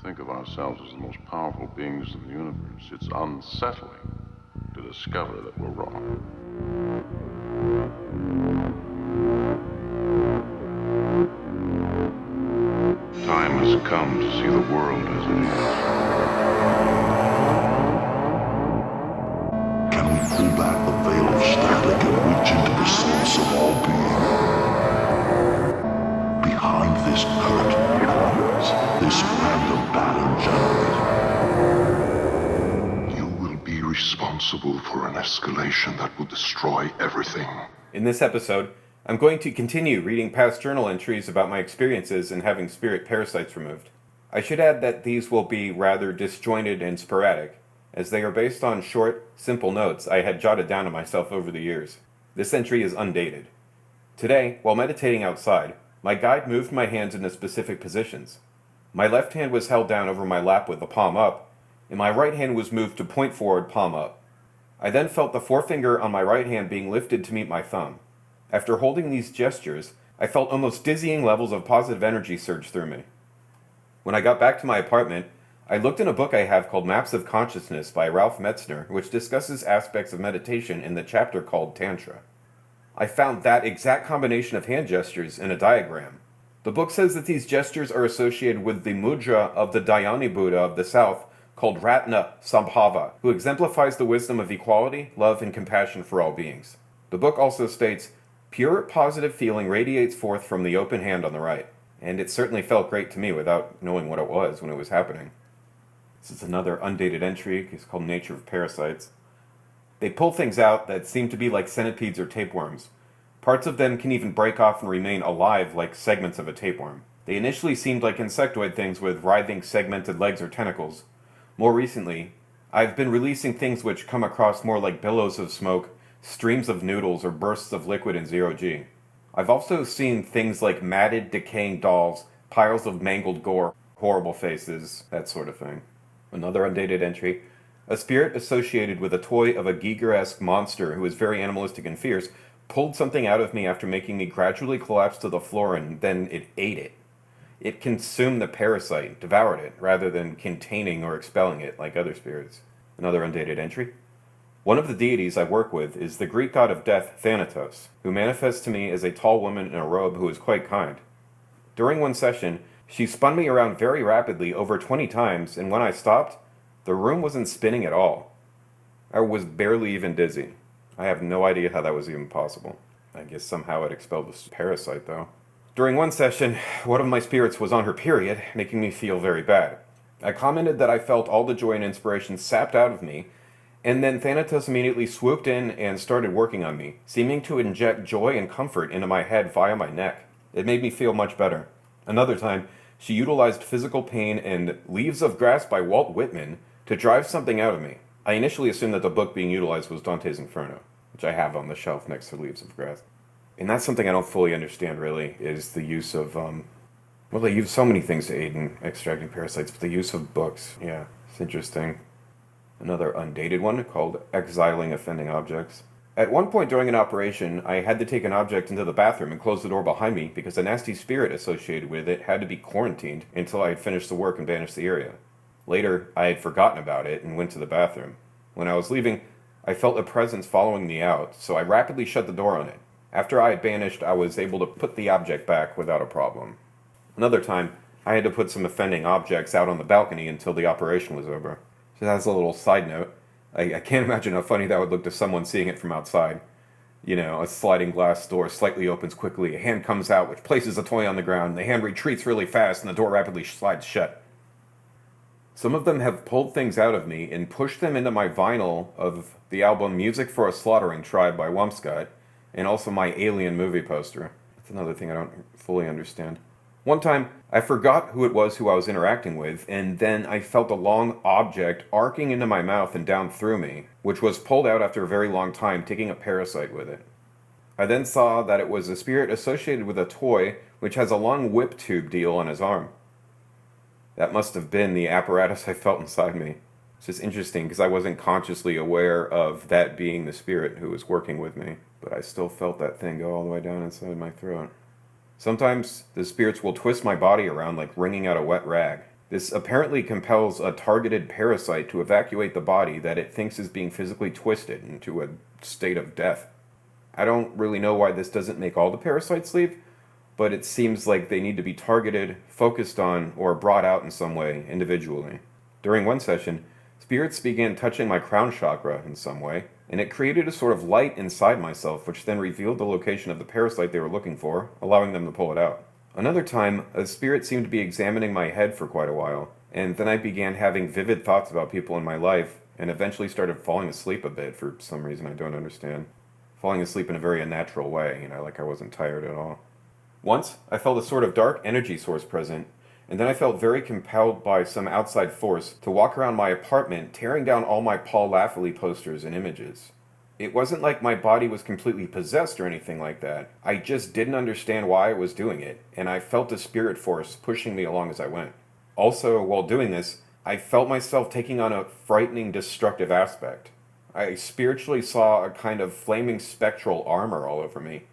think of ourselves as the most powerful beings in the universe, it's unsettling to discover that we're wrong. Time has come to see the world as it is. Can we pull back the veil of static and reach into the source of all being? Behind this curtain lies this random pattern generator. You will be responsible for an escalation that will destroy everything. In this episode, I'm going to continue reading past journal entries about my experiences in having spirit parasites removed. I should add that these will be rather disjointed and sporadic, as they are based on short, simple notes I had jotted down to myself over the years. This entry is undated. Today, while meditating outside, my guide moved my hands into specific positions. My left hand was held down over my lap with the palm up, and my right hand was moved to point forward, palm up. I then felt the forefinger on my right hand being lifted to meet my thumb. After holding these gestures, I felt almost dizzying levels of positive energy surge through me. When I got back to my apartment, I looked in a book I have called Maps of Consciousness by Ralph Metzner, which discusses aspects of meditation in the chapter called Tantra. I found that exact combination of hand gestures in a diagram. The book says that these gestures are associated with the mudra of the Dhyani Buddha of the South called Ratna Sambhava, who exemplifies the wisdom of equality, love, and compassion for all beings. The book also states, pure positive feeling radiates forth from the open hand on the right, and it certainly felt great to me without knowing what it was when it was happening. This is another undated entry. It's called Nature of Parasites. They pull things out that seem to be like centipedes or tapeworms. Parts of them can even break off and remain alive like segments of a tapeworm. They initially seemed like insectoid things with writhing segmented legs or tentacles. More recently, I've been releasing things which come across more like billows of smoke, streams of noodles, or bursts of liquid in zero-G. I've also seen things like matted, decaying dolls, piles of mangled gore, horrible faces, that sort of thing. Another undated entry. A spirit associated with a toy of a Giger-esque monster who is very animalistic and fierce pulled something out of me after making me gradually collapse to the floor, and then it ate it. It consumed the parasite, devoured it, rather than containing or expelling it like other spirits. Another undated entry. One of the deities I work with is the Greek god of death, Thanatos, who manifests to me as a tall woman in a robe who is quite kind. During one session, she spun me around very rapidly over 20 times, and when I stopped, the room wasn't spinning at all. I was barely even dizzy. I have no idea how that was even possible. I guess somehow it expelled the parasite, though. During one session, one of my spirits was on her period, making me feel very bad. I commented that I felt all the joy and inspiration sapped out of me, and then Thanatos immediately swooped in and started working on me, seeming to inject joy and comfort into my head via my neck. It made me feel much better. Another time, she utilized Physical Pain and Leaves of Grass by Walt Whitman to drive something out of me. I initially assumed that the book being utilized was Dante's Inferno, which I have on the shelf next to Leaves of Grass. And that's something I don't fully understand, really, is the use of, they use so many things to aid in extracting parasites, but the use of books, yeah, it's interesting. Another undated one called Exiling Offending Objects. At one point during an operation, I had to take an object into the bathroom and close the door behind me because a nasty spirit associated with it had to be quarantined until I had finished the work and banished the area. Later, I had forgotten about it and went to the bathroom. When I was leaving, I felt a presence following me out, so I rapidly shut the door on it. After I had banished, I was able to put the object back without a problem. Another time, I had to put some offending objects out on the balcony until the operation was over. So that's a little side note. I can't imagine how funny that would look to someone seeing it from outside. You know, a sliding glass door slightly opens quickly, a hand comes out which places a toy on the ground, the hand retreats really fast, and the door rapidly slides shut. Some of them have pulled things out of me and pushed them into my vinyl of the album Music for a Slaughtering Tribe by Wumpscott, and also my Alien movie poster. That's another thing I don't fully understand. One time, I forgot who it was who I was interacting with, and then I felt a long object arcing into my mouth and down through me, which was pulled out after a very long time, taking a parasite with it. I then saw that it was a spirit associated with a toy which has a long whip tube deal on his arm. That must have been the apparatus I felt inside me. It's just interesting because I wasn't consciously aware of that being the spirit who was working with me, but I still felt that thing go all the way down inside my throat. Sometimes the spirits will twist my body around like wringing out a wet rag. This apparently compels a targeted parasite to evacuate the body that it thinks is being physically twisted into a state of death. I don't really know why this doesn't make all the parasites leave, but it seems like they need to be targeted, focused on, or brought out in some way, individually. During one session, spirits began touching my crown chakra in some way, and it created a sort of light inside myself, which then revealed the location of the parasite they were looking for, allowing them to pull it out. Another time, a spirit seemed to be examining my head for quite a while, and then I began having vivid thoughts about people in my life, and eventually started falling asleep a bit for some reason I don't understand. Falling asleep in a very unnatural way, like I wasn't tired at all. Once, I felt a sort of dark energy source present, and then I felt very compelled by some outside force to walk around my apartment, tearing down all my Paul Lafley posters and images. It wasn't like my body was completely possessed or anything like that. I just didn't understand why I was doing it, and I felt a spirit force pushing me along as I went. Also, while doing this, I felt myself taking on a frightening, destructive aspect. I spiritually saw a kind of flaming spectral armor all over me.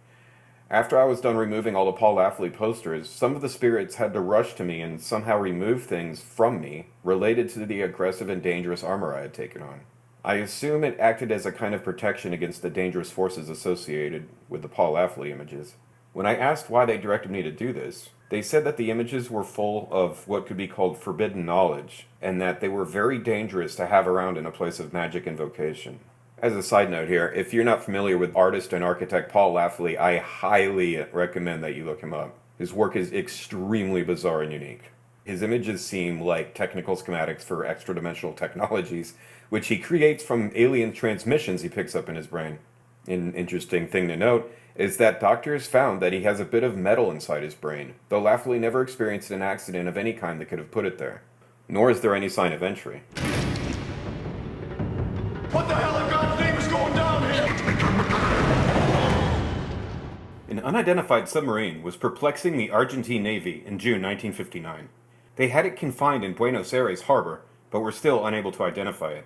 After I was done removing all the Paul Lafley posters, some of the spirits had to rush to me and somehow remove things from me related to the aggressive and dangerous armor I had taken on. I assume it acted as a kind of protection against the dangerous forces associated with the Paul Lafley images. When I asked why they directed me to do this, they said that the images were full of what could be called forbidden knowledge, and that they were very dangerous to have around in a place of magic invocation. As a side note here, if you're not familiar with artist and architect Paul Lafley, I highly recommend that you look him up. His work is extremely bizarre and unique. His images seem like technical schematics for extra-dimensional technologies, which he creates from alien transmissions he picks up in his brain. An interesting thing to note is that doctors found that he has a bit of metal inside his brain, though Lafley never experienced an accident of any kind that could have put it there. Nor is there any sign of entry. What the hell in God's name is going down here? An unidentified submarine was perplexing the Argentine Navy in June 1959. They had it confined in Buenos Aires harbor, but were still unable to identify it.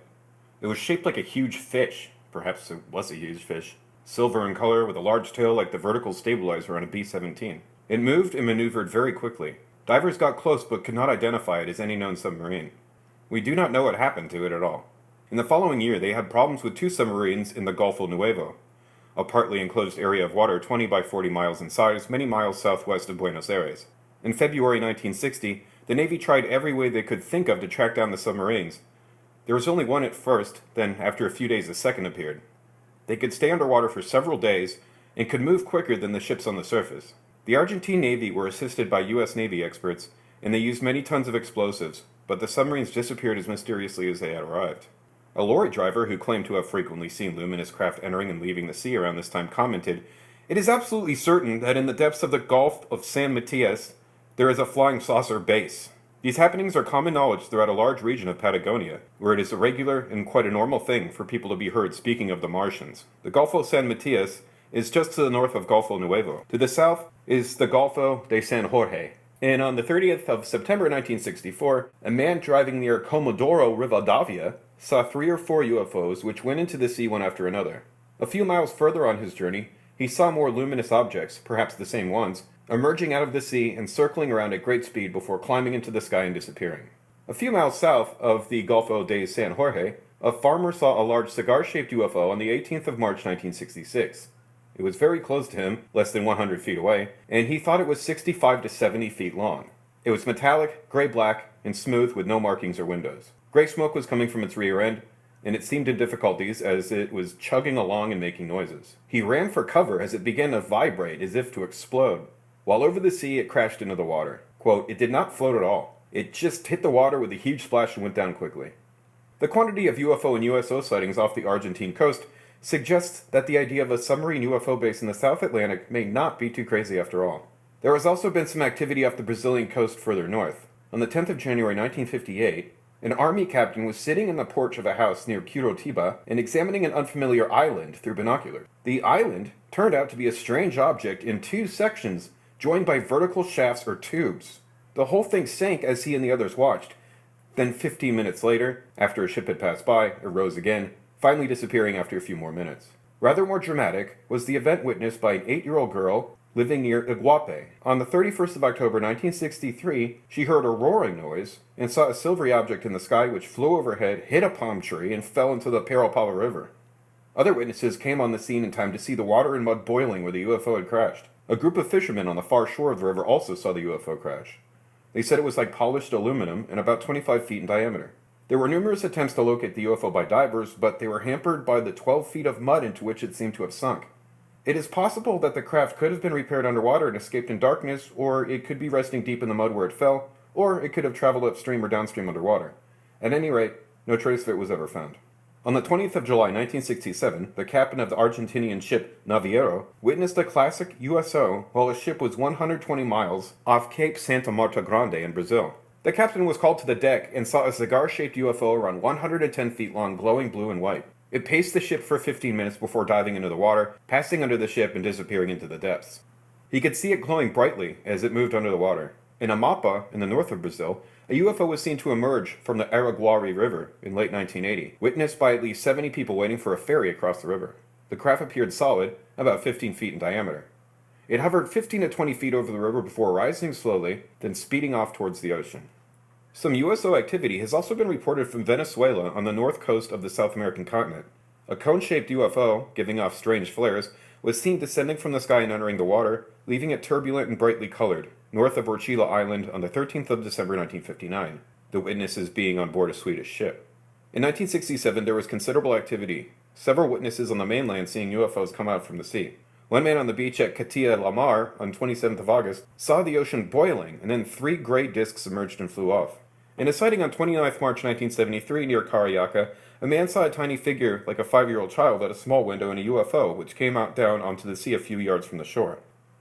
It was shaped like a huge fish. Perhaps it was a huge fish. Silver in color with a large tail like the vertical stabilizer on a B-17. It moved and maneuvered very quickly. Divers got close but could not identify it as any known submarine. We do not know what happened to it at all. In the following year, they had problems with two submarines in the Golfo Nuevo, a partly enclosed area of water 20 by 40 miles in size, many miles southwest of Buenos Aires. In February 1960, the Navy tried every way they could think of to track down the submarines. There was only one at first, then after a few days a second appeared. They could stay underwater for several days and could move quicker than the ships on the surface. The Argentine Navy were assisted by U.S. Navy experts, and they used many tons of explosives, but the submarines disappeared as mysteriously as they had arrived. A lorry driver who claimed to have frequently seen luminous craft entering and leaving the sea around this time commented, "It is absolutely certain that in the depths of the Gulf of San Matias, there is a flying saucer base. These happenings are common knowledge throughout a large region of Patagonia, where it is a regular and quite a normal thing for people to be heard speaking of the Martians. The Golfo San Matias is just to the north of Golfo Nuevo. To the south is the Golfo de San Jorge." And on the 30th of September 1964, a man driving near Comodoro Rivadavia saw 3 or 4 UFOs which went into the sea one after another. A few miles further on his journey, he saw more luminous objects, perhaps the same ones, emerging out of the sea and circling around at great speed before climbing into the sky and disappearing. A few miles south of the Golfo de San Jorge, a farmer saw a large cigar-shaped UFO on the 18th of March 1966. It was very close to him, less than 100 feet away, and he thought it was 65 to 70 feet long. It was metallic, gray-black, and smooth with no markings or windows. Gray smoke was coming from its rear end, and it seemed in difficulties as it was chugging along and making noises. He ran for cover as it began to vibrate as if to explode. While over the sea, it crashed into the water. Quote, "It did not float at all. It just hit the water with a huge splash and went down quickly." The quantity of UFO and USO sightings off the Argentine coast suggests that the idea of a submarine UFO base in the South Atlantic may not be too crazy after all. There has also been some activity off the Brazilian coast further north. On the 10th of January 1958, an army captain was sitting in the porch of a house near Curitiba and examining an unfamiliar island through binoculars. The island turned out to be a strange object in 2 sections joined by vertical shafts or tubes. The whole thing sank as he and the others watched. Then 15 minutes later, after a ship had passed by, it rose again, finally disappearing after a few more minutes. Rather more dramatic was the event witnessed by an 8-year-old girl living near Iguape. On the 31st of October 1963, she heard a roaring noise and saw a silvery object in the sky which flew overhead, hit a palm tree, and fell into the Parapala River. Other witnesses came on the scene in time to see the water and mud boiling where the UFO had crashed. A group of fishermen on the far shore of the river also saw the UFO crash. They said it was like polished aluminum and about 25 feet in diameter. There were numerous attempts to locate the UFO by divers, but they were hampered by the 12 feet of mud into which it seemed to have sunk. It is possible that the craft could have been repaired underwater and escaped in darkness, or it could be resting deep in the mud where it fell, or it could have traveled upstream or downstream underwater. At any rate, no trace of it was ever found. On the 20th of July 1967, the captain of the Argentinian ship Naviero witnessed a classic USO while his ship was 120 miles off Cape Santa Marta Grande in Brazil. The captain was called to the deck and saw a cigar-shaped UFO around 110 feet long, glowing blue and white. It paced the ship for 15 minutes before diving into the water, passing under the ship and disappearing into the depths. He could see it glowing brightly as it moved under the water. In Amapa, in the north of Brazil, a UFO was seen to emerge from the Araguari River in late 1980, witnessed by at least 70 people waiting for a ferry across the river. The craft appeared solid, about 15 feet in diameter. It hovered 15 to 20 feet over the river before rising slowly, then speeding off towards the ocean. Some USO activity has also been reported from Venezuela on the north coast of the South American continent. A cone-shaped UFO, giving off strange flares, was seen descending from the sky and entering the water, leaving it turbulent and brightly colored, north of Orchila Island on the 13th of December 1959, the witnesses being on board a Swedish ship. In 1967, there was considerable activity, several witnesses on the mainland seeing UFOs come out from the sea. One man on the beach at Catia La Mar on 27th of August saw the ocean boiling, and then 3 gray discs emerged and flew off. In a sighting on 29th March 1973 near Cariaca, a man saw a tiny figure like a 5-year-old child at a small window in a UFO, which came out down onto the sea a few yards from the shore.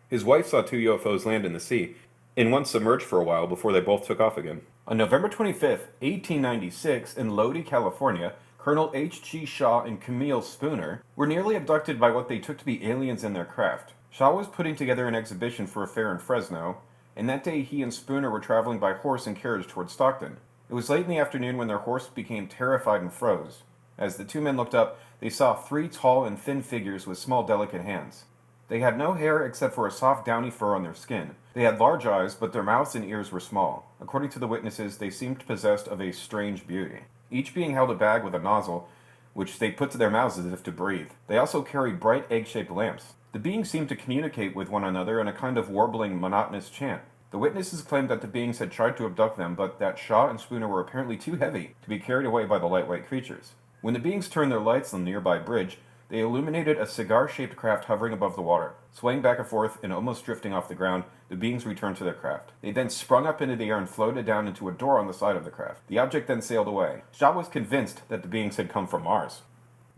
His wife saw 2 UFOs land in the sea, and one submerged for a while before they both took off again. On November 25th, 1896, in Lodi, California, Colonel H.G. Shaw and Camille Spooner were nearly abducted by what they took to be aliens in their craft. Shaw was putting together an exhibition for a fair in Fresno, and that day he and Spooner were traveling by horse and carriage towards Stockton. It was late in the afternoon when their horse became terrified and froze. As the 2 men looked up, they saw 3 tall and thin figures with small, delicate hands. They had no hair except for a soft, downy fur on their skin. They had large eyes, but their mouths and ears were small. According to the witnesses, they seemed possessed of a strange beauty. Each being held a bag with a nozzle, which they put to their mouths as if to breathe. They also carried bright egg-shaped lamps. The beings seemed to communicate with one another in a kind of warbling, monotonous chant. The witnesses claimed that the beings had tried to abduct them, but that Shaw and Spooner were apparently too heavy to be carried away by the lightweight creatures. When the beings turned their lights on the nearby bridge, they illuminated a cigar-shaped craft hovering above the water. Swaying back and forth and almost drifting off the ground, the beings returned to their craft. They then sprung up into the air and floated down into a door on the side of the craft. The object then sailed away. Shaw was convinced that the beings had come from Mars.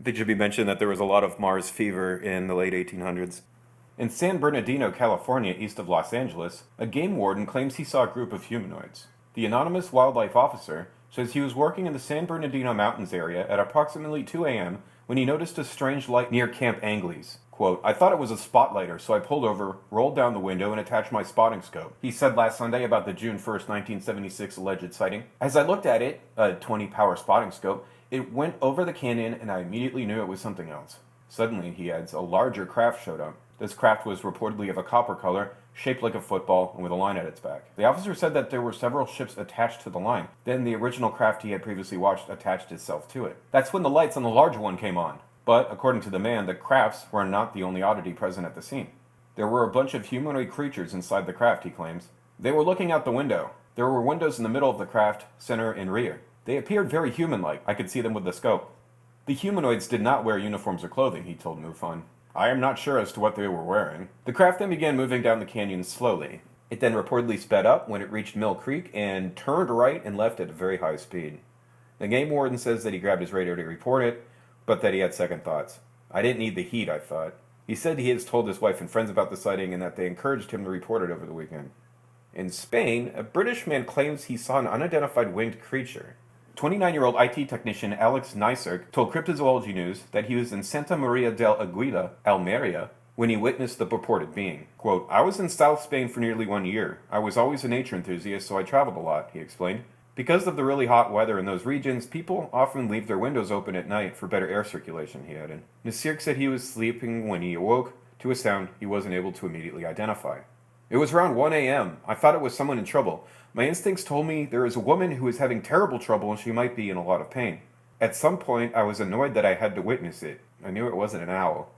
It should be mentioned that there was a lot of Mars fever in the late 1800s. In San Bernardino, California, east of Los Angeles, a game warden claims he saw a group of humanoids. The anonymous wildlife officer says he was working in the San Bernardino Mountains area at approximately 2 a.m. when he noticed a strange light near Camp Angles. Quote, "I thought it was a spotlighter, so I pulled over, rolled down the window, and attached my spotting scope," he said last Sunday about the June 1st, 1976 alleged sighting. "As I looked at it, a 20-power spotting scope, it went over the canyon and I immediately knew it was something else." Suddenly, he adds, a larger craft showed up. This craft was reportedly of a copper color, shaped like a football, and with a line at its back. The officer said that there were several ships attached to the line. Then the original craft he had previously watched attached itself to it. That's when the lights on the larger one came on. But, according to the man, the crafts were not the only oddity present at the scene. There were a bunch of humanoid creatures inside the craft, he claims. They were looking out the window. There were windows in the middle of the craft, center, and rear. They appeared very human-like. I could see them with the scope. The humanoids did not wear uniforms or clothing, he told MUFON. I am not sure as to what they were wearing. The craft then began moving down the canyon slowly. It then reportedly sped up when it reached Mill Creek and turned right and left at a very high speed. The game warden says that he grabbed his radio to report it, but that he had second thoughts. I didn't need the heat, I thought. He said he has told his wife and friends about the sighting and that they encouraged him to report it over the weekend. In Spain, a British man claims he saw an unidentified winged creature. 29-year-old IT technician Alex Neisserk told Cryptozoology News that he was in Santa Maria del Aguila, Almeria, when he witnessed the purported being. Quote, "I was in South Spain for nearly 1 year. I was always a nature enthusiast, so I traveled a lot," he explained. Because of the really hot weather in those regions, people often leave their windows open at night for better air circulation, he added. Neisserk said he was sleeping when he awoke to a sound he wasn't able to immediately identify. It was around 1 a.m. I thought it was someone in trouble. My instincts told me there is a woman who is having terrible trouble and she might be in a lot of pain. At some point, I was annoyed that I had to witness it. I knew it wasn't an owl.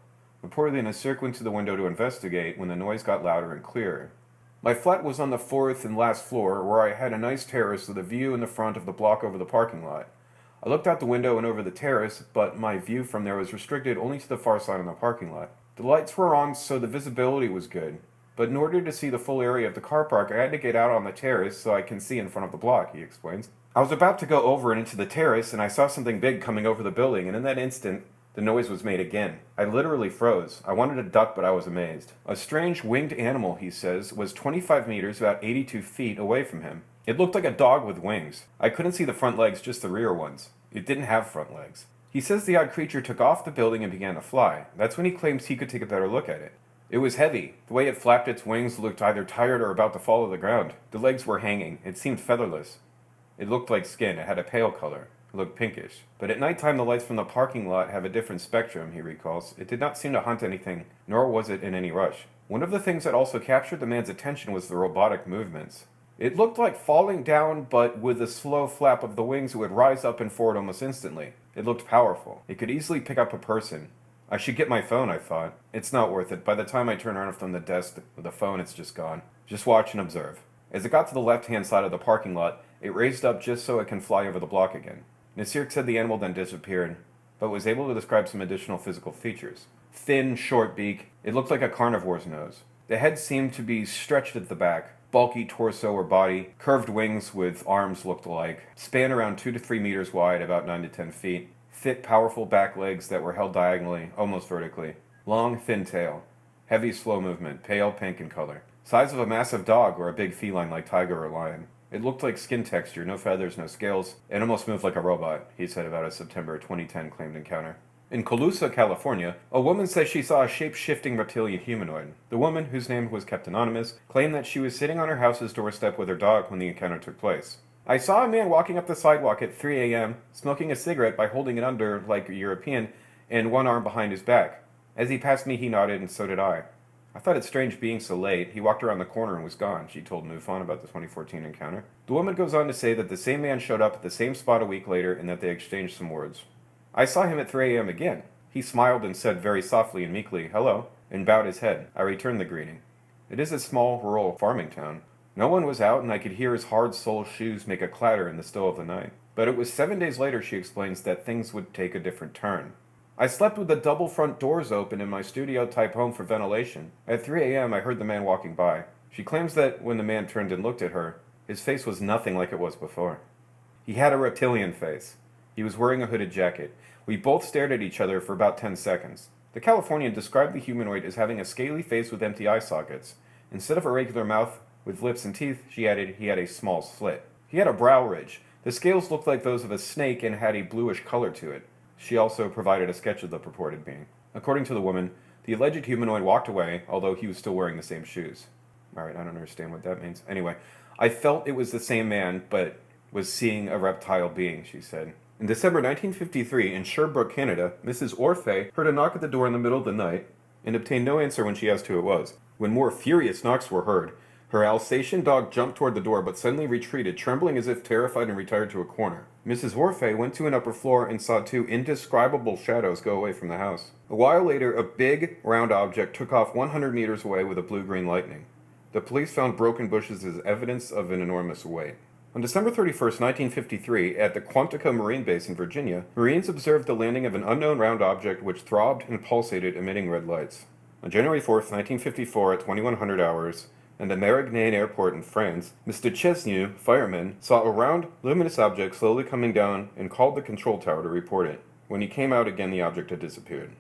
Reportedly, I circled to the window to investigate when the noise got louder and clearer. My flat was on the fourth and last floor, where I had a nice terrace with a view in the front of the block over the parking lot. I looked out the window and over the terrace, but my view from there was restricted only to the far side of the parking lot. The lights were on, so the visibility was good. But in order to see the full area of the car park, I had to get out on the terrace so I can see in front of the block, he explains. I was about to go over and into the terrace, and I saw something big coming over the building, and in that instant, the noise was made again. I literally froze. I wanted to duck, but I was amazed. A strange winged animal, he says, was 25 meters, about 82 feet away from him. It looked like a dog with wings. I couldn't see the front legs, just the rear ones. It didn't have front legs. He says the odd creature took off the building and began to fly. That's when he claims he could take a better look at it. It was heavy. The way it flapped its wings looked either tired or about to fall to the ground. The legs were hanging. It seemed featherless. It looked like skin. It had a pale color. It looked pinkish. But at nighttime, the lights from the parking lot have a different spectrum, he recalls. It did not seem to hunt anything, nor was it in any rush. One of the things that also captured the man's attention was the robotic movements. It looked like falling down, but with a slow flap of the wings, it would rise up and forward almost instantly. It looked powerful. It could easily pick up a person. I should get my phone, I thought. It's not worth it. By the time I turn around from the desk with the phone, it's just gone. Just watch and observe. As it got to the left-hand side of the parking lot, it raised up just so it can fly over the block again. Nasir said the animal then disappeared, but was able to describe some additional physical features. Thin, short beak. It looked like a carnivore's nose. The head seemed to be stretched at the back. Bulky torso or body. Curved wings with arms looked alike. Span around 2 to 3 meters wide, about 9 to 10 feet. Thick, powerful back legs that were held diagonally, almost vertically. Long, thin tail. Heavy, slow movement, pale pink in color. Size of a massive dog or a big feline like tiger or lion. It looked like skin texture, no feathers, no scales. It almost moved like a robot, he said about a September 2010 claimed encounter. In Colusa, California, a woman says she saw a shape-shifting reptilian humanoid. The woman, whose name was kept anonymous, claimed that she was sitting on her house's doorstep with her dog when the encounter took place. I saw a man walking up the sidewalk at 3 a.m., smoking a cigarette by holding it under, like a European, and one arm behind his back. As he passed me, he nodded, and so did I. I thought it strange being so late. He walked around the corner and was gone, she told MUFON about the 2014 encounter. The woman goes on to say that the same man showed up at the same spot a week later and that they exchanged some words. I saw him at 3 a.m. again. He smiled and said very softly and meekly, "Hello," and bowed his head. I returned the greeting. It is a small, rural farming town. No one was out, and I could hear his hard-soled shoes make a clatter in the still of the night. But it was 7 days later, she explains, that things would take a different turn. I slept with the double front doors open in my studio-type home for ventilation. At 3 a.m., I heard the man walking by. She claims that when the man turned and looked at her, his face was nothing like it was before. He had a reptilian face. He was wearing a hooded jacket. We both stared at each other for about 10 seconds. The Californian described the humanoid as having a scaly face with empty eye sockets. Instead of a regular mouth with lips and teeth, she added, he had a small slit. He had a brow ridge. The scales looked like those of a snake and had a bluish color to it. She also provided a sketch of the purported being. According to the woman, the alleged humanoid walked away, although he was still wearing the same shoes. Alright, I don't understand what that means. Anyway, I felt it was the same man, but was seeing a reptile being, she said. In December 1953, in Sherbrooke, Canada, Mrs. Orphe heard a knock at the door in the middle of the night and obtained no answer when she asked who it was. When more furious knocks were heard, her Alsatian dog jumped toward the door but suddenly retreated, trembling as if terrified, and retired to a corner. Mrs. Orphe went to an upper floor and saw two indescribable shadows go away from the house. A while later, a big, round object took off 100 meters away with a blue-green lightning. The police found broken bushes as evidence of an enormous weight. On December 31st, 1953, at the Quantico Marine Base in Virginia, Marines observed the landing of an unknown round object which throbbed and pulsated, emitting red lights. On January 4th, 1954, at 2100 hours, in the Marignane Airport in France, Mr. Chesneau, fireman, saw a round, luminous object slowly coming down and called the control tower to report it. When he came out again, the object had disappeared.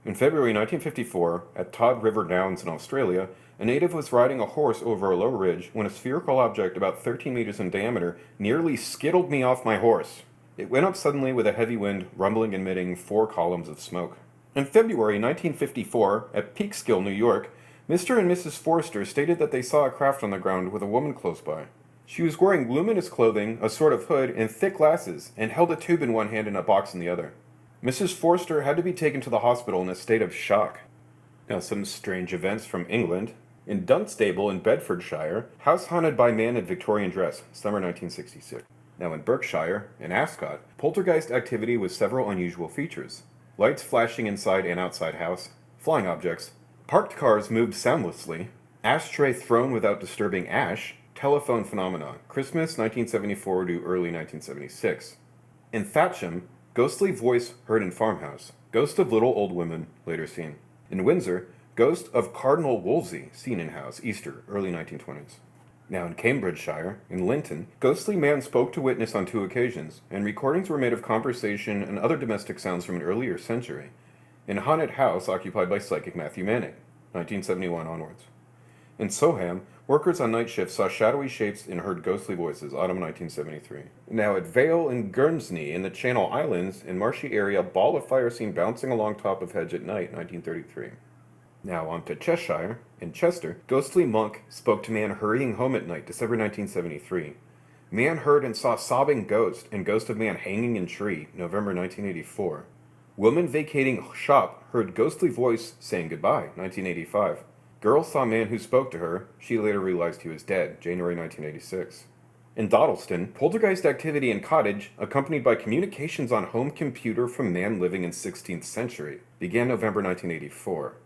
In February 1954, at Todd River Downs in Australia, a native was riding a horse over a low ridge when a spherical object about 13 meters in diameter nearly skittled me off my horse. It went up suddenly with a heavy wind, rumbling and emitting 4 columns of smoke. In February 1954, at Peekskill, New York, Mr. and Mrs. Forster stated that they saw a craft on the ground with a woman close by. She was wearing luminous clothing, a sort of hood, and thick glasses, and held a tube in one hand and a box in the other. Mrs. Forster had to be taken to the hospital in a state of shock. Now, some strange events from England. In Dunstable in Bedfordshire, house haunted by man in Victorian dress, summer 1966. Now in Berkshire, in Ascot, poltergeist activity with several unusual features. Lights flashing inside and outside house, flying objects, parked cars moved soundlessly, ashtray thrown without disturbing ash, telephone phenomena, Christmas 1974 to early 1976. In Thatcham, ghostly voice heard in farmhouse, ghost of little old women, later seen. In Windsor, ghost of Cardinal Wolsey, seen in house, Easter, early 1920s. Now in Cambridgeshire, in Linton, ghostly man spoke to witness on 2 occasions, and recordings were made of conversation and other domestic sounds from an earlier century. In haunted house occupied by psychic Matthew Manning, 1971 onwards. In Soham, workers on night shift saw shadowy shapes and heard ghostly voices, autumn 1973. Now at Vale in Guernsey, in the Channel Islands, in marshy area, ball of fire seen bouncing along top of hedge at night, 1933. Now on to Cheshire. In Chester, ghostly monk spoke to man hurrying home at night, December 1973. Man heard and saw sobbing ghost and ghost of man hanging in tree, November 1984. Woman vacating shop heard ghostly voice saying goodbye, 1985. Girl saw man who spoke to her. She later realized he was dead, January 1986. In Dawdleston, poltergeist activity in cottage, accompanied by communications on home computer from man living in 16th century, began November 1984.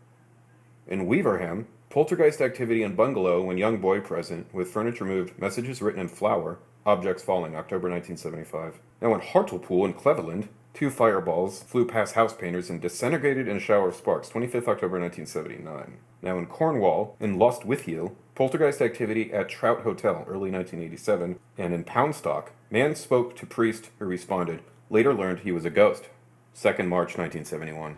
In Weaverham, poltergeist activity in bungalow when young boy present, with furniture moved, messages written in flour, objects falling, October 1975. Now in Hartlepool in Cleveland, 2 fireballs flew past house painters and disintegrated in a shower of sparks, 25th October 1979. Now in Cornwall, in Lostwithiel, poltergeist activity at Trout Hotel, early 1987. And in Poundstock, man spoke to priest who responded, later learned he was a ghost, 2nd March 1971.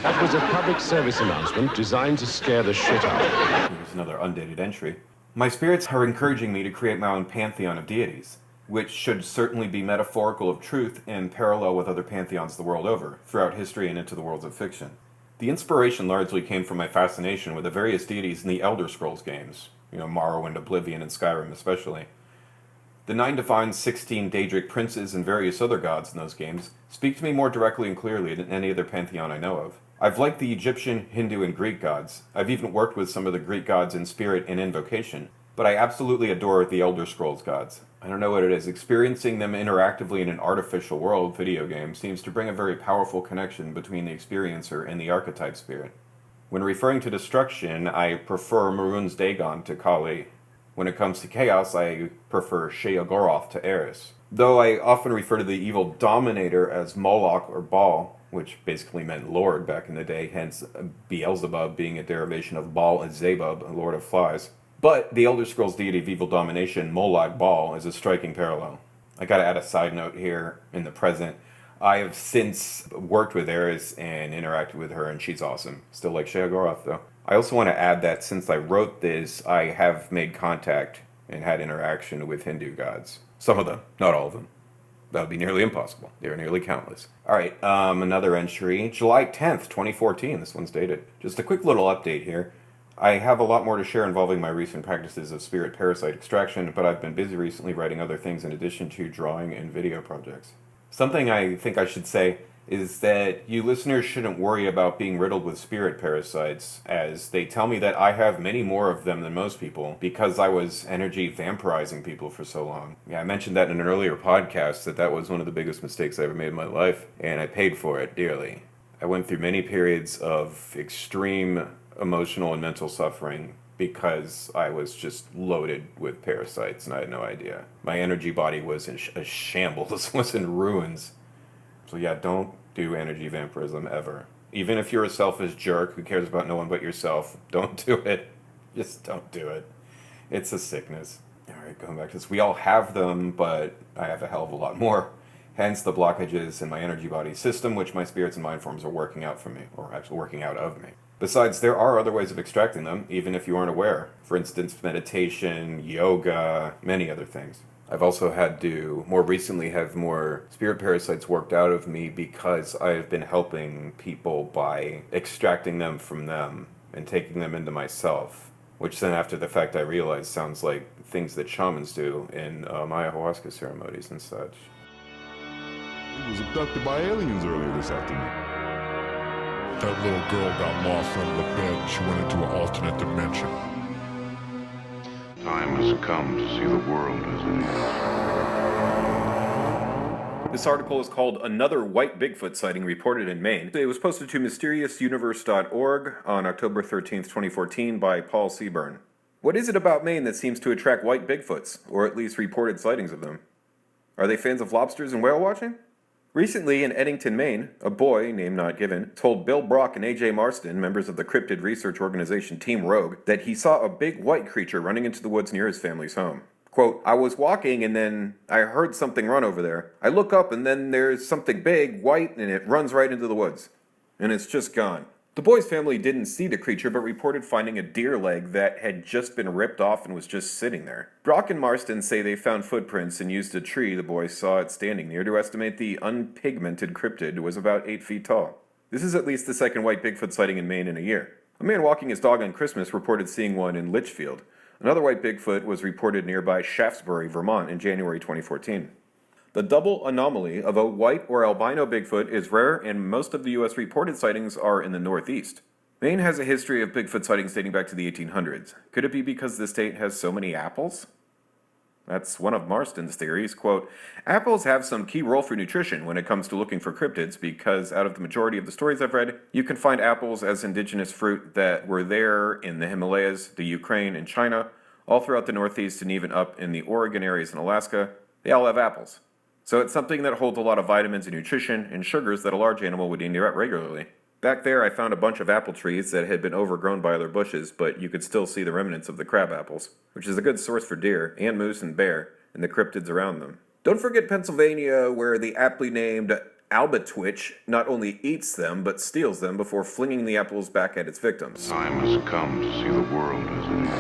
That was a public service announcement designed to scare the shit out of you. Here's another undated entry. My spirits are encouraging me to create my own pantheon of deities, which should certainly be metaphorical of truth and parallel with other pantheons the world over, throughout history and into the worlds of fiction. The inspiration largely came from my fascination with the various deities in the Elder Scrolls games, Morrowind, Oblivion, and Skyrim especially. The 9 divine, 16 Daedric princes, and various other gods in those games speak to me more directly and clearly than any other pantheon I know of. I've liked the Egyptian, Hindu, and Greek gods. I've even worked with some of the Greek gods in spirit and invocation, but I absolutely adore the Elder Scrolls gods. I don't know what it is. Experiencing them interactively in an artificial world video game seems to bring a very powerful connection between the experiencer and the archetype spirit. When referring to destruction, I prefer Maroon's Dagon to Kali. When it comes to chaos, I prefer Sheogorath to Eris. Though I often refer to the evil dominator as Moloch or Baal, which basically meant Lord back in the day, hence Beelzebub being a derivation of Baal and Zebub, a Lord of Flies. But the Elder Scrolls deity of evil domination, Molag Bal, is a striking parallel. I gotta add a side note here in the present. I have since worked with Eris and interacted with her, and she's awesome. Still like Sheogorath, though. I also want to add that since I wrote this, I have made contact and had interaction with Hindu gods. Some of them, not all of them. That would be nearly impossible. They are nearly countless. Alright, another entry. July 10th, 2014. This one's dated. Just a quick little update here. I have a lot more to share involving my recent practices of spirit parasite extraction, but I've been busy recently writing other things in addition to drawing and video projects. Something I think I should say is that you listeners shouldn't worry about being riddled with spirit parasites, as they tell me that I have many more of them than most people because I was energy vampirizing people for so long. Yeah, I mentioned that in an earlier podcast, that was one of the biggest mistakes I ever made in my life, and I paid for it dearly. I went through many periods of extreme emotional and mental suffering because I was just loaded with parasites and I had no idea. My energy body was in a shambles, was in ruins. So yeah, don't do energy vampirism ever. Even if you're a selfish jerk who cares about no one but yourself, don't do it. Just don't do it. It's a sickness. Alright, going back to this. We all have them, but I have a hell of a lot more. Hence the blockages in my energy body system, which my spirits and mind forms are working out for me, or actually working out of me. Besides, there are other ways of extracting them, even if you aren't aware. For instance, meditation, yoga, many other things. I've also had to, more recently, have more spirit parasites worked out of me because I've been helping people by extracting them from them and taking them into myself. which then after the fact I realized sounds like things that shamans do in ayahuasca ceremonies and such. He was abducted by aliens earlier this afternoon. That little girl got lost under the bed. She went into an alternate dimension. Time has come to see the world as it is. This article is called Another White Bigfoot Sighting Reported in Maine. It was posted to mysteriousuniverse.org on October 13th, 2014 by Paul Seaburn. What is it about Maine that seems to attract white Bigfoots, or at least reported sightings of them? Are they fans of lobsters and whale watching? Recently, in Eddington, Maine, a boy, name not given, told Bill Brock and A.J. Marston, members of the cryptid research organization Team Rogue, that he saw a big white creature running into the woods near his family's home. Quote, I was walking and then I heard something run over there. I look up and then there's something big, white, and it runs right into the woods. And it's just gone. The boy's family didn't see the creature, but reported finding a deer leg that had just been ripped off and was just sitting there. Brock and Marston say they found footprints and used a tree the boys saw it standing near to estimate the unpigmented cryptid was about 8 feet tall. This is at least the second white Bigfoot sighting in Maine in a year. A man walking his dog on Christmas reported seeing one in Litchfield. Another white Bigfoot was reported nearby Shaftesbury, Vermont in January 2014. The double anomaly of a white or albino Bigfoot is rare, and most of the U.S. reported sightings are in the Northeast. Maine has a history of Bigfoot sightings dating back to the 1800s. Could it be because the state has so many apples? That's one of Marston's theories. Quote, apples have some key role for nutrition when it comes to looking for cryptids because out of the majority of the stories I've read, you can find apples as indigenous fruit that were there in the Himalayas, the Ukraine, and China, all throughout the Northeast and even up in the Oregon areas in Alaska. They all have apples. So it's something that holds a lot of vitamins and nutrition and sugars that a large animal would eat regularly. Back there I found a bunch of apple trees that had been overgrown by other bushes, but you could still see the remnants of the crab apples, which is a good source for deer and moose and bear and the cryptids around them. Don't forget Pennsylvania, where the aptly named albatwitch not only eats them but steals them before flinging the apples back at its victims. Time has come to see the world as it is.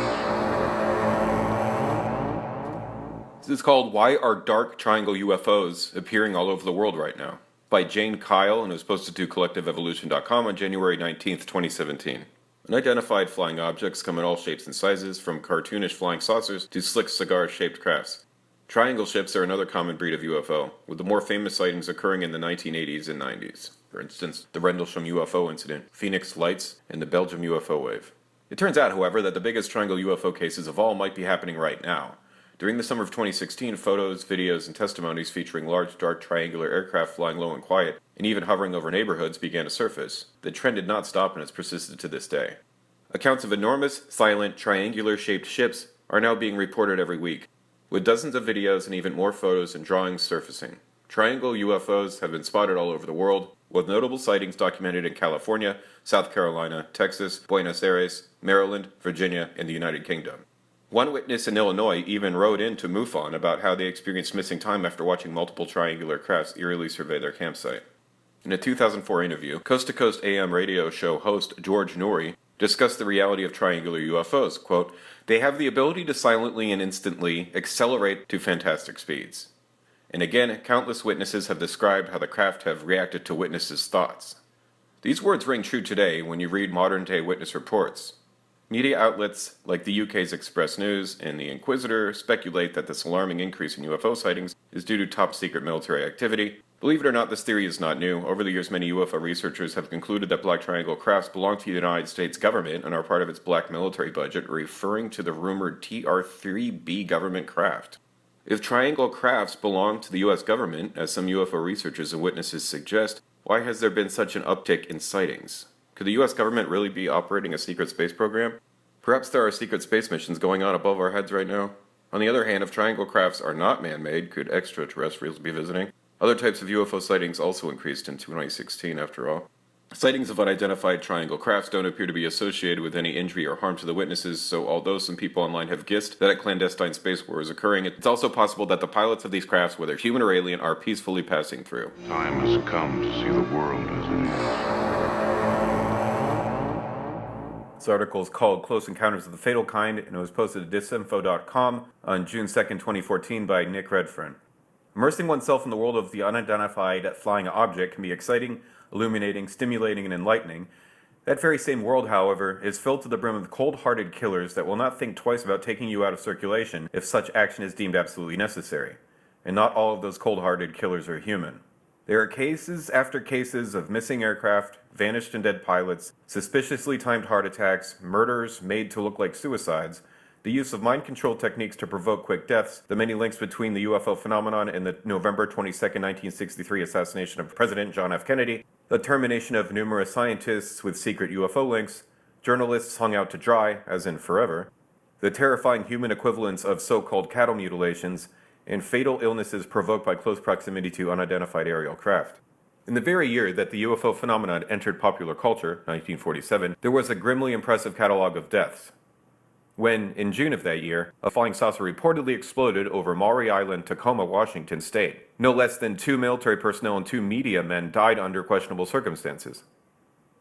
This is called Why Are Dark Triangle UFOs Appearing All Over the World Right Now? By Jane Kyle, and it was posted to collectiveevolution.com on January 19th, 2017. Unidentified flying objects come in all shapes and sizes, from cartoonish flying saucers to slick cigar-shaped crafts. Triangle ships are another common breed of UFO, with the more famous sightings occurring in the 1980s and 90s. For instance, the Rendlesham UFO incident, Phoenix Lights, and the Belgium UFO wave. It turns out, however, that the biggest triangle UFO cases of all might be happening right now. During the summer of 2016, photos, videos, and testimonies featuring large, dark, triangular aircraft flying low and quiet, and even hovering over neighborhoods began to surface. The trend did not stop and has persisted to this day. Accounts of enormous, silent, triangular-shaped ships are now being reported every week, with dozens of videos and even more photos and drawings surfacing. Triangle UFOs have been spotted all over the world, with notable sightings documented in California, South Carolina, Texas, Buenos Aires, Maryland, Virginia, and the United Kingdom. One witness in Illinois even wrote in to MUFON about how they experienced missing time after watching multiple triangular crafts eerily survey their campsite. In a 2004 interview, Coast to Coast AM radio show host George Norrie discussed the reality of triangular UFOs. Quote, they have the ability to silently and instantly accelerate to fantastic speeds. And again, countless witnesses have described how the craft have reacted to witnesses' thoughts. These words ring true today when you read modern-day witness reports. Media outlets like the UK's Express News and the Inquisitor speculate that this alarming increase in UFO sightings is due to top-secret military activity. Believe it or not, this theory is not new. Over the years, many UFO researchers have concluded that black triangle crafts belong to the United States government and are part of its black military budget, referring to the rumored TR-3B government craft. If triangle crafts belong to the US government, as some UFO researchers and witnesses suggest, why has there been such an uptick in sightings? Could the US government really be operating a secret space program? Perhaps there are secret space missions going on above our heads right now. On the other hand, if triangle crafts are not man-made, could extraterrestrials be visiting? Other types of UFO sightings also increased in 2016 after all. Sightings of unidentified triangle crafts don't appear to be associated with any injury or harm to the witnesses, so although some people online have guessed that a clandestine space war is occurring, it's also possible that the pilots of these crafts, whether human or alien, are peacefully passing through. Time has come to see the world as it is. This article is called Close Encounters of the Fatal Kind, and it was posted to disinfo.com on June 2nd, 2014 by Nick Redfern. Immersing oneself in the world of the unidentified flying object can be exciting, illuminating, stimulating, and enlightening. That very same world, however, is filled to the brim with cold-hearted killers that will not think twice about taking you out of circulation if such action is deemed absolutely necessary. And not all of those cold-hearted killers are human. There are cases after cases of missing aircraft, vanished and dead pilots, suspiciously timed heart attacks, murders made to look like suicides, the use of mind control techniques to provoke quick deaths, the many links between the UFO phenomenon and the November 22, 1963 assassination of President John F. Kennedy, the termination of numerous scientists with secret UFO links, journalists hung out to dry, as in forever, the terrifying human equivalents of so-called cattle mutilations, and fatal illnesses provoked by close proximity to unidentified aerial craft. In the very year that the UFO phenomenon entered popular culture, 1947, there was a grimly impressive catalog of deaths. When, in June of that year, a flying saucer reportedly exploded over Maury Island, Tacoma, Washington state. No less than 2 military personnel and 2 media men died under questionable circumstances.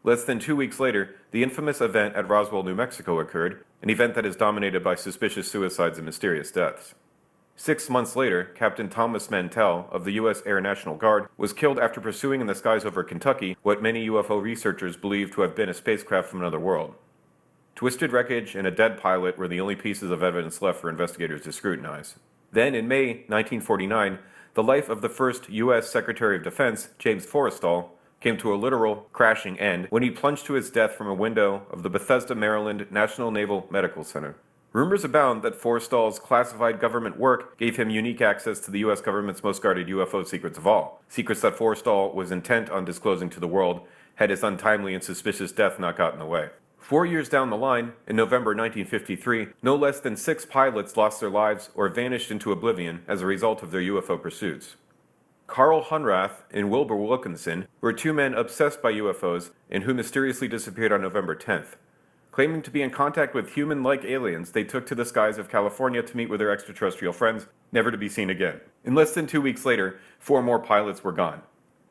Less than 2 weeks later, the infamous event at Roswell, New Mexico occurred, an event that is dominated by suspicious suicides and mysterious deaths. 6 months later, Captain Thomas Mantell of the U.S. Air National Guard was killed after pursuing in the skies over Kentucky what many UFO researchers believe to have been a spacecraft from another world. Twisted wreckage and a dead pilot were the only pieces of evidence left for investigators to scrutinize. Then, in May 1949, the life of the first U.S. Secretary of Defense, James Forrestal, came to a literal crashing end when he plunged to his death from a window of the Bethesda, Maryland National Naval Medical Center. Rumors abound that Forrestal's classified government work gave him unique access to the U.S. government's most guarded UFO secrets of all, secrets that Forrestal was intent on disclosing to the world had his untimely and suspicious death not gotten in the way. 4 years down the line, in November 1953, no less than 6 pilots lost their lives or vanished into oblivion as a result of their UFO pursuits. Carl Hunrath and Wilbur Wilkinson were 2 men obsessed by UFOs and who mysteriously disappeared on November 10th. Claiming to be in contact with human-like aliens, they took to the skies of California to meet with their extraterrestrial friends, never to be seen again. In less than 2 weeks later, 4 more pilots were gone.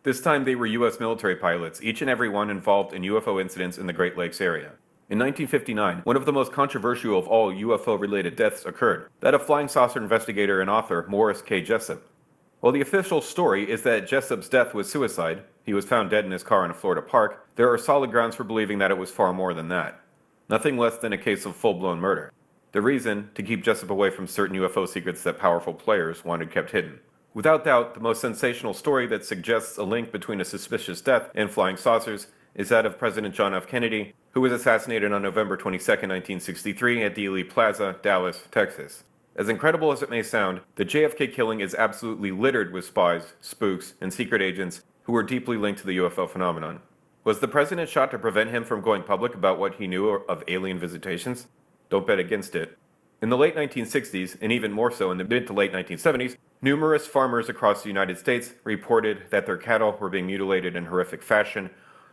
This time they were U.S. military pilots, each and every one involved in UFO incidents in the Great Lakes area. In 1959, one of the most controversial of all UFO-related deaths occurred, that of flying saucer investigator and author Morris K. Jessup. While the official story is that Jessup's death was suicide, he was found dead in his car in a Florida park, there are solid grounds for believing that it was far more than that. Nothing less than a case of full-blown murder. The reason, to keep Jessup away from certain UFO secrets that powerful players wanted kept hidden. Without doubt, the most sensational story that suggests a link between a suspicious death and flying saucers is that of President John F. Kennedy, who was assassinated on November 22, 1963 at Dealey Plaza, Dallas, Texas. As incredible as it may sound, the JFK killing is absolutely littered with spies, spooks, and secret agents who were deeply linked to the UFO phenomenon. Was the president shot to prevent him from going public about what he knew of alien visitations? Don't bet against it. In the late 1960s, and even more so in the mid to late 1970s, numerous farmers across the United States reported that their cattle were being mutilated in horrific fashion.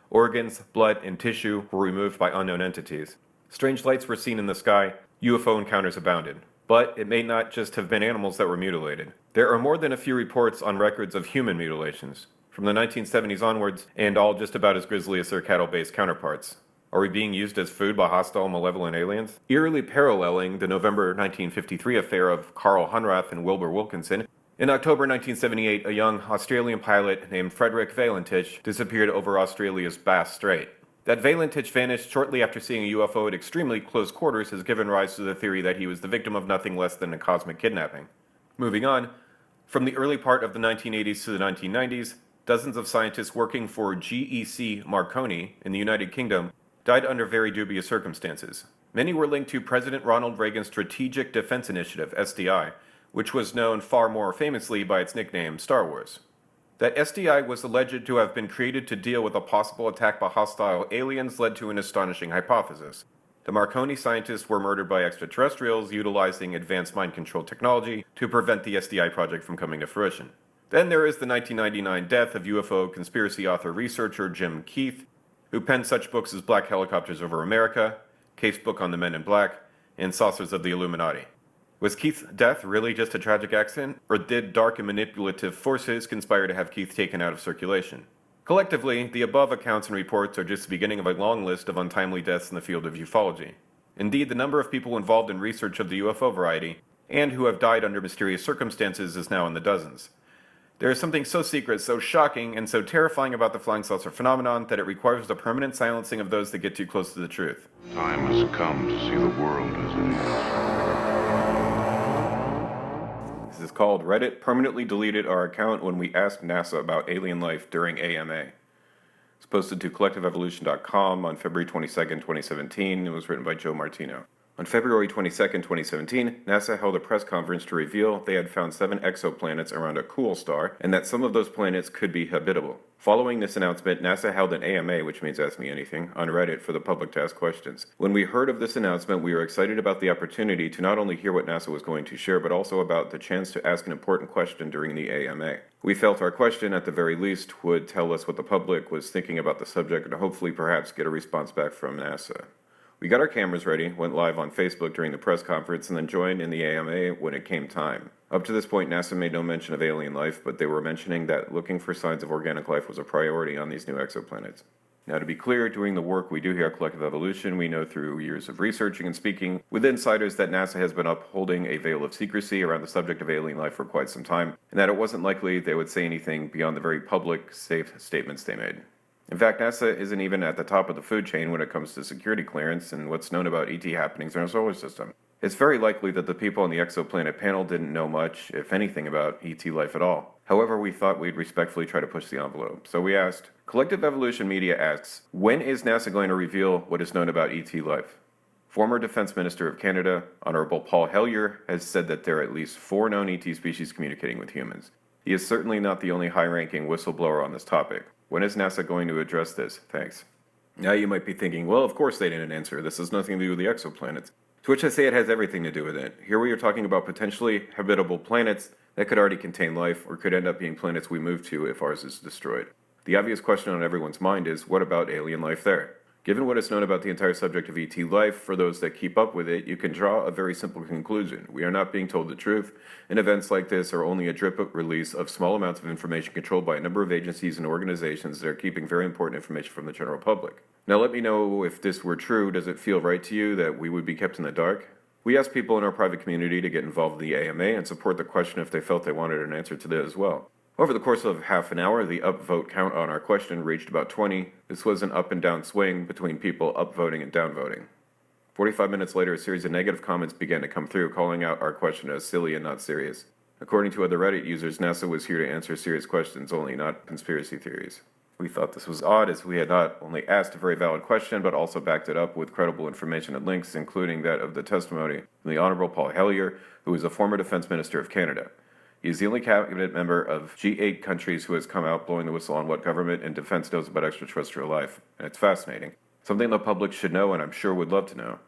Organs, blood, and tissue were removed by unknown entities. Strange lights were seen in the sky, UFO encounters abounded. But it may not just have been animals that were mutilated. There are more than a few reports on records of human mutilations, from the 1970s onwards, and all just about as grisly as their cattle-based counterparts. Are we being used as food by hostile, malevolent aliens? Eerily paralleling the November 1953 affair of Carl Hunrath and Wilbur Wilkinson, in October 1978, a young Australian pilot named Frederick Valentich disappeared over Australia's Bass Strait. That Valentich vanished shortly after seeing a UFO at extremely close quarters has given rise to the theory that he was the victim of nothing less than a cosmic kidnapping. Moving on, from the early part of the 1980s to the 1990s, dozens of scientists working for GEC Marconi in the United Kingdom died under very dubious circumstances. Many were linked to President Ronald Reagan's Strategic Defense Initiative, SDI, which was known far more famously by its nickname, Star Wars. That SDI was alleged to have been created to deal with a possible attack by hostile aliens led to an astonishing hypothesis. The Marconi scientists were murdered by extraterrestrials utilizing advanced mind control technology to prevent the SDI project from coming to fruition. Then there is the 1999 death of UFO conspiracy author researcher Jim Keith, who penned such books as Black Helicopters Over America, Casebook on the Men in Black, and Saucers of the Illuminati. Was Keith's death really just a tragic accident, or did dark and manipulative forces conspire to have Keith taken out of circulation? Collectively, the above accounts and reports are just the beginning of a long list of untimely deaths in the field of ufology. Indeed, the number of people involved in research of the UFO variety, and who have died under mysterious circumstances, is now in the dozens. There is something so secret, so shocking, and so terrifying about the flying saucer phenomenon that it requires the permanent silencing of those that get too close to the truth. Time has come to see the world as it is. This is called Reddit permanently deleted our account when we asked NASA about alien life during AMA. It's posted to collectiveevolution.com on February 22nd, 2017, and was written by Joe Martino. On February 22nd, 2017, NASA held a press conference to reveal they had found 7 exoplanets around a cool star, and that some of those planets could be habitable. Following this announcement, NASA held an AMA, which means Ask Me Anything, on Reddit for the public to ask questions. When we heard of this announcement, we were excited about the opportunity to not only hear what NASA was going to share, but also about the chance to ask an important question during the AMA. We felt our question, at the very least, would tell us what the public was thinking about the subject and hopefully perhaps get a response back from NASA. We got our cameras ready, went live on Facebook during the press conference, and then joined in the AMA when it came time. Up to this point, NASA made no mention of alien life, but they were mentioning that looking for signs of organic life was a priority on these new exoplanets. Now, to be clear, doing the work we do here at Collective Evolution, we know through years of researching and speaking with insiders that NASA has been upholding a veil of secrecy around the subject of alien life for quite some time, and that it wasn't likely they would say anything beyond the very public, safe statements they made. In fact, NASA isn't even at the top of the food chain when it comes to security clearance and what's known about ET happenings in our solar system. It's very likely that the people on the exoplanet panel didn't know much, if anything, about ET life at all. However, we thought we'd respectfully try to push the envelope. So we asked, Collective Evolution Media asks, when is NASA going to reveal what is known about ET life? Former Defense Minister of Canada, Honorable Paul Hellyer, has said that there are at least 4 known ET species communicating with humans. He is certainly not the only high-ranking whistleblower on this topic. When is NASA going to address this? Thanks. Now you might be thinking, well, of course they didn't answer. This has nothing to do with the exoplanets. To which I say it has everything to do with it. Here we are talking about potentially habitable planets that could already contain life, or could end up being planets we move to if ours is destroyed. The obvious question on everyone's mind is, what about alien life there? Given what is known about the entire subject of ET life, for those that keep up with it, you can draw a very simple conclusion. We are not being told the truth, and events like this are only a drip release of small amounts of information controlled by a number of agencies and organizations that are keeping very important information from the general public. Now let me know if this were true. Does it feel right to you that we would be kept in the dark? We asked people in our private community to get involved in the AMA and support the question if they felt they wanted an answer to that as well. Over the course of half an hour, the upvote count on our question reached about 20. This was an up and down swing between people upvoting and downvoting. 45 minutes later, a series of negative comments began to come through, calling out our question as silly and not serious. According to other Reddit users, NASA was here to answer serious questions only, not conspiracy theories. We thought this was odd, as we had not only asked a very valid question, but also backed it up with credible information and links, including that of the testimony from the Honorable Paul Hellyer, who is a former Defense Minister of Canada. He is the only cabinet member of G8 countries who has come out blowing the whistle on what government and defense knows about extraterrestrial life, and it's fascinating. Something the public should know and I'm sure would love to know.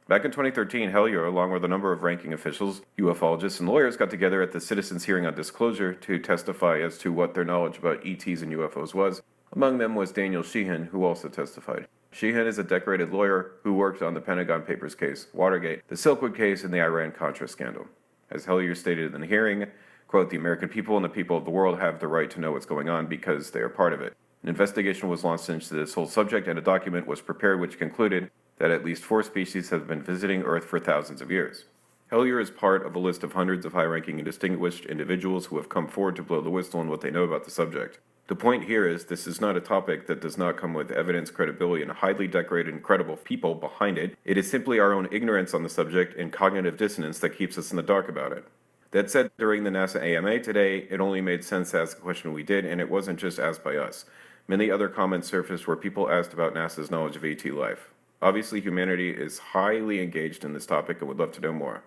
Back in 2013, Hellyer, along with a number of ranking officials, ufologists, and lawyers got together at the Citizens Hearing on Disclosure to testify as to what their knowledge about ETs and UFOs was. Among them was Daniel Sheehan, who also testified. Sheehan is a decorated lawyer who worked on the Pentagon Papers case, Watergate, the Silkwood case, and the Iran-Contra scandal. As Hellyer stated in the hearing, quote, "The American people and the people of the world have the right to know what's going on because they are part of it. An investigation was launched into this whole subject and a document was prepared which concluded that at least 4 species have been visiting Earth for thousands of years." Hellyer is part of a list of hundreds of high-ranking and distinguished individuals who have come forward to blow the whistle on what they know about the subject. The point here is this is not a topic that does not come with evidence, credibility, and highly decorated and credible people behind it. It is simply our own ignorance on the subject and cognitive dissonance that keeps us in the dark about it. That said, during the NASA AMA today, it only made sense to ask the question we did, and it wasn't just asked by us. Many other comments surfaced where people asked about NASA's knowledge of ET life. Obviously, humanity is highly engaged in this topic and would love to know more.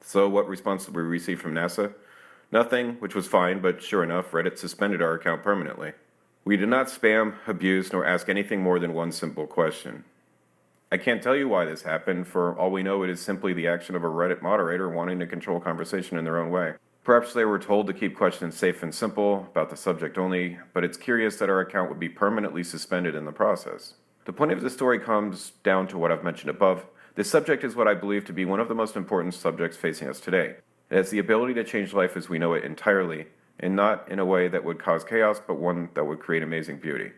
So what response did we receive from NASA? Nothing, which was fine, but sure enough, Reddit suspended our account permanently. We did not spam, abuse, nor ask anything more than one simple question. I can't tell you why this happened. For all we know, it is simply the action of a Reddit moderator wanting to control conversation in their own way. Perhaps they were told to keep questions safe and simple, about the subject only, but it's curious that our account would be permanently suspended in the process. The point of the story comes down to what I've mentioned above. This subject is what I believe to be one of the most important subjects facing us today. It has the ability to change life as we know it entirely, and not in a way that would cause chaos, but one that would create amazing beauty.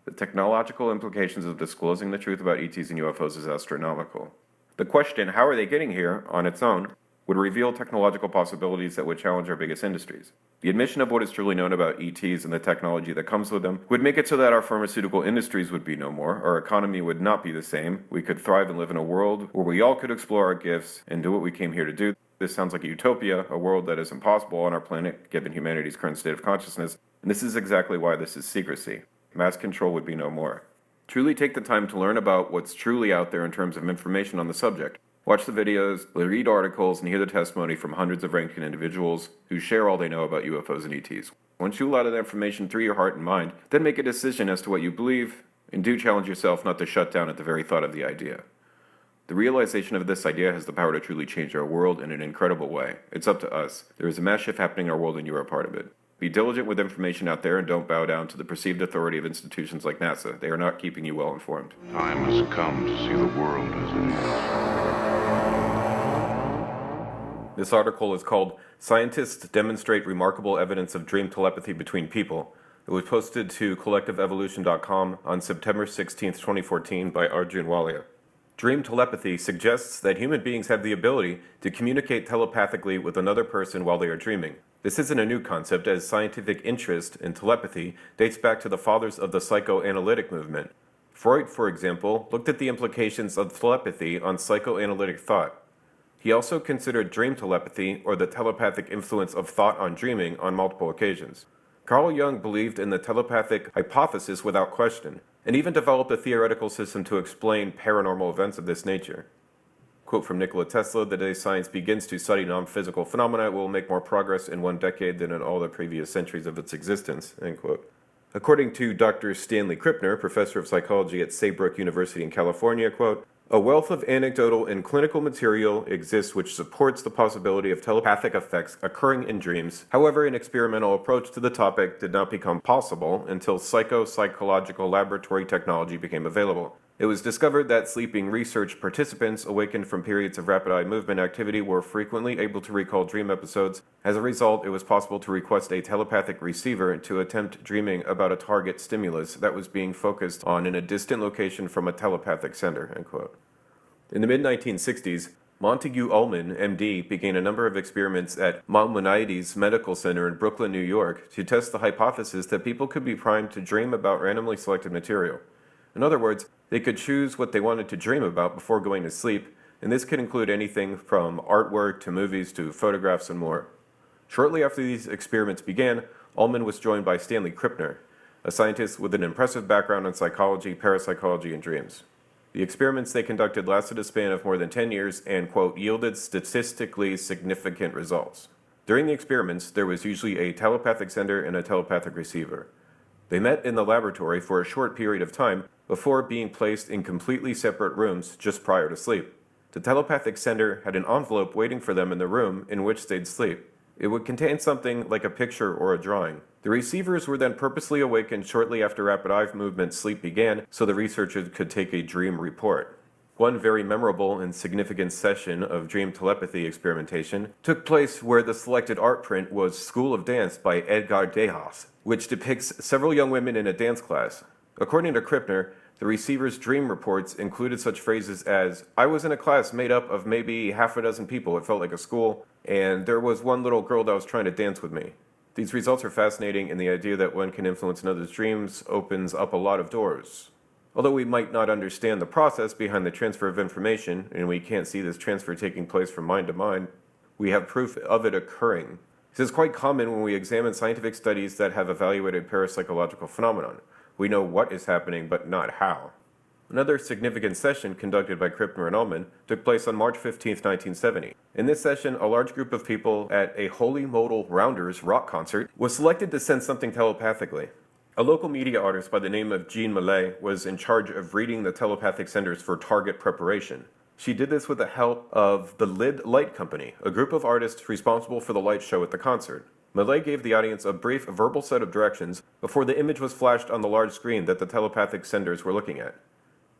The technological implications of disclosing the truth about ETs and UFOs is astronomical. The question, how are they getting here, on its own, would reveal technological possibilities that would challenge our biggest industries. The admission of what is truly known about ETs and the technology that comes with them would make it so that our pharmaceutical industries would be no more, our economy would not be the same, we could thrive and live in a world where we all could explore our gifts and do what we came here to do. This sounds like a utopia, a world that is impossible on our planet given humanity's current state of consciousness, and this is exactly why this is secrecy. Mass control would be no more. Truly take the time to learn about what's truly out there in terms of information on the subject. Watch the videos, read articles, and hear the testimony from hundreds of ranking individuals who share all they know about UFOs and ETs. Once you allow that information through your heart and mind, then make a decision as to what you believe, and do challenge yourself not to shut down at the very thought of the idea. The realization of this idea has the power to truly change our world in an incredible way. It's up to us. There is a mass shift happening in our world and you are a part of it. Be diligent with information out there and don't bow down to the perceived authority of institutions like NASA. They are not keeping you well informed. Time has come to see the world as it is. This article is called Scientists Demonstrate Remarkable Evidence of Dream Telepathy Between People. It was posted to collectiveevolution.com on September 16, 2014 by Arjun Walia. Dream telepathy suggests that human beings have the ability to communicate telepathically with another person while they are dreaming. This isn't a new concept, as scientific interest in telepathy dates back to the fathers of the psychoanalytic movement. Freud, for example, looked at the implications of telepathy on psychoanalytic thought. He also considered dream telepathy, or the telepathic influence of thought on dreaming, on multiple occasions. Carl Jung believed in the telepathic hypothesis without question, and even developed a theoretical system to explain paranormal events of this nature. Quote from Nikola Tesla, "The day science begins to study non-physical phenomena, it will make more progress in one decade than in all the previous centuries of its existence." End quote. According to Dr. Stanley Krippner, professor of psychology at Seaburn University in California, quote, "A wealth of anecdotal and clinical material exists which supports the possibility of telepathic effects occurring in dreams. However, an experimental approach to the topic did not become possible until psychological laboratory technology became available. It was discovered that sleeping research participants awakened from periods of rapid eye movement activity were frequently able to recall dream episodes. As a result, it was possible to request a telepathic receiver to attempt dreaming about a target stimulus that was being focused on in a distant location from a telepathic sender." End quote. In the mid-1960s, Montague Ullman, MD, began a number of experiments at Maimonides Medical Center in Brooklyn, New York, to test the hypothesis that people could be primed to dream about randomly selected material. In other words, they could choose what they wanted to dream about before going to sleep, and this could include anything from artwork to movies to photographs and more. Shortly after these experiments began, Ullman was joined by Stanley Krippner, a scientist with an impressive background in psychology, parapsychology, and dreams. The experiments they conducted lasted a span of more than 10 years and, quote, yielded statistically significant results. During the experiments, there was usually a telepathic sender and a telepathic receiver. They met in the laboratory for a short period of time before being placed in completely separate rooms just prior to sleep. The telepathic sender had an envelope waiting for them in the room in which they'd sleep. It would contain something like a picture or a drawing. The receivers were then purposely awakened shortly after rapid eye movement sleep began so the researchers could take a dream report. One very memorable and significant session of dream telepathy experimentation took place where the selected art print was School of Dance by Edgar Degas, which depicts several young women in a dance class. According to Krippner, the receiver's dream reports included such phrases as, "I was in a class made up of maybe half a dozen people, it felt like a school, and there was one little girl that was trying to dance with me." These results are fascinating, and the idea that one can influence another's dreams opens up a lot of doors. Although we might not understand the process behind the transfer of information, and we can't see this transfer taking place from mind to mind, we have proof of it occurring. This is quite common when we examine scientific studies that have evaluated parapsychological phenomenon. We know what is happening, but not how. Another significant session conducted by Krippner and Ullman took place on March 15, 1970. In this session, a large group of people at a Holy Modal Rounders rock concert was selected to sense something telepathically. A local media artist by the name of Jean Millet was in charge of reading the telepathic senders for target preparation. She did this with the help of the Lid Light Company, a group of artists responsible for the light show at the concert. Millet gave the audience a brief verbal set of directions before the image was flashed on the large screen that the telepathic senders were looking at.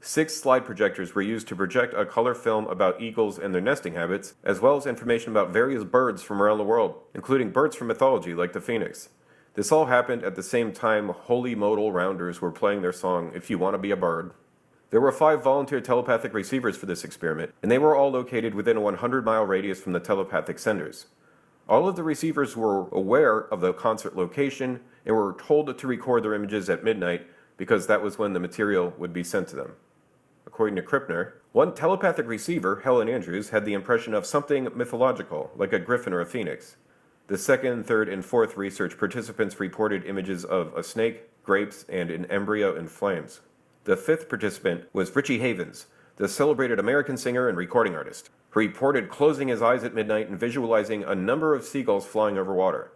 6 slide projectors were used to project a color film about eagles and their nesting habits, as well as information about various birds from around the world, including birds from mythology like the phoenix. This all happened at the same time Holy Modal Rounders were playing their song, "If You Want to Be a Bird." There were 5 volunteer telepathic receivers for this experiment, and they were all located within a 100-mile radius from the telepathic senders. All of the receivers were aware of the concert location and were told to record their images at midnight because that was when the material would be sent to them. According to Krippner, one telepathic receiver, Helen Andrews, had the impression of something mythological, like a griffin or a phoenix. The second, third, and fourth research participants reported images of a snake, grapes, and an embryo in flames. The fifth participant was Richie Havens, the celebrated American singer and recording artist, who reported closing his eyes at midnight and visualizing a number of seagulls flying over water.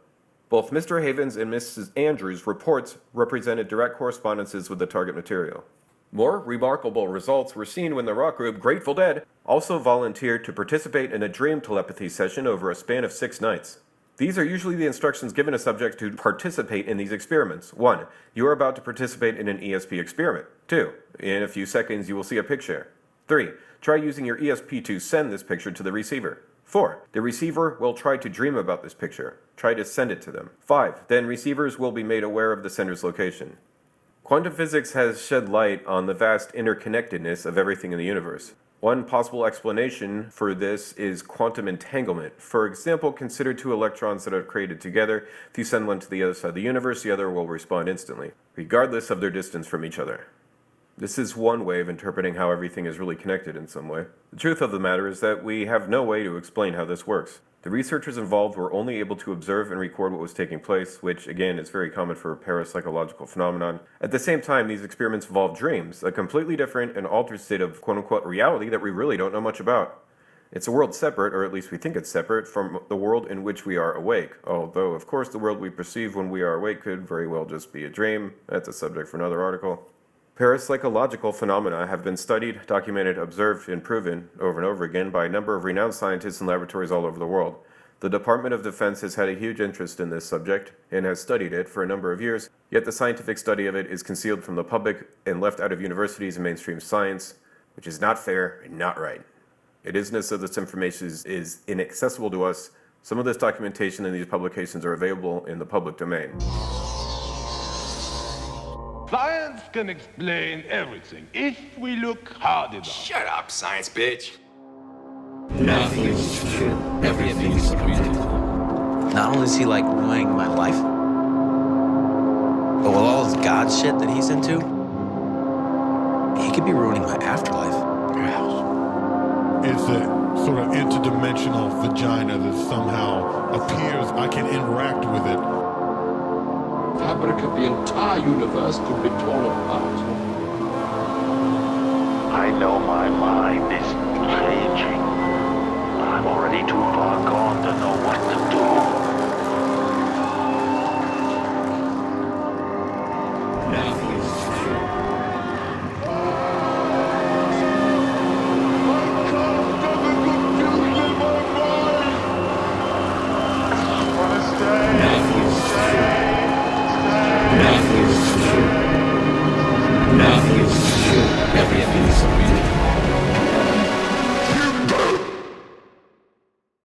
Both Mr. Havens and Mrs. Andrews' reports represented direct correspondences with the target material. More remarkable results were seen when the rock group Grateful Dead also volunteered to participate in a dream telepathy session over a span of 6 nights. These are usually the instructions given to subjects to participate in these experiments. 1. You are about to participate in an ESP experiment. 2. In a few seconds you will see a picture. 3. Try using your ESP to send this picture to the receiver. 4. The receiver will try to dream about this picture. Try to send it to them. 5. Then receivers will be made aware of the sender's location. Quantum physics has shed light on the vast interconnectedness of everything in the universe. One possible explanation for this is quantum entanglement. For example, consider 2 electrons that are created together. If you send one to the other side of the universe, the other will respond instantly, regardless of their distance from each other. This is one way of interpreting how everything is really connected in some way. The truth of the matter is that we have no way to explain how this works. The researchers involved were only able to observe and record what was taking place, which, again, is very common for a parapsychological phenomenon. At the same time, these experiments involve dreams, a completely different and altered state of quote-unquote reality that we really don't know much about. It's a world separate, or at least we think it's separate, from the world in which we are awake. Although, of course, the world we perceive when we are awake could very well just be a dream. That's a subject for another article. Parapsychological phenomena have been studied, documented, observed, and proven over and over again by a number of renowned scientists and laboratories all over the world. The Department of Defense has had a huge interest in this subject and has studied it for a number of years, yet the scientific study of it is concealed from the public and left out of universities and mainstream science, which is not fair and not right. It isn't as though this information is inaccessible to us. Some of this documentation in these publications are available in the public domain. Science can explain everything if we look hard enough. Shut up, science bitch. Nothing is true. Everything is created. Not only is he like ruining my life, but with all this God shit that he's into, he could be ruining my afterlife. It's a sort of interdimensional vagina that somehow appears. I can interact with it. Fabric of the entire universe could be torn apart. I know my mind is trained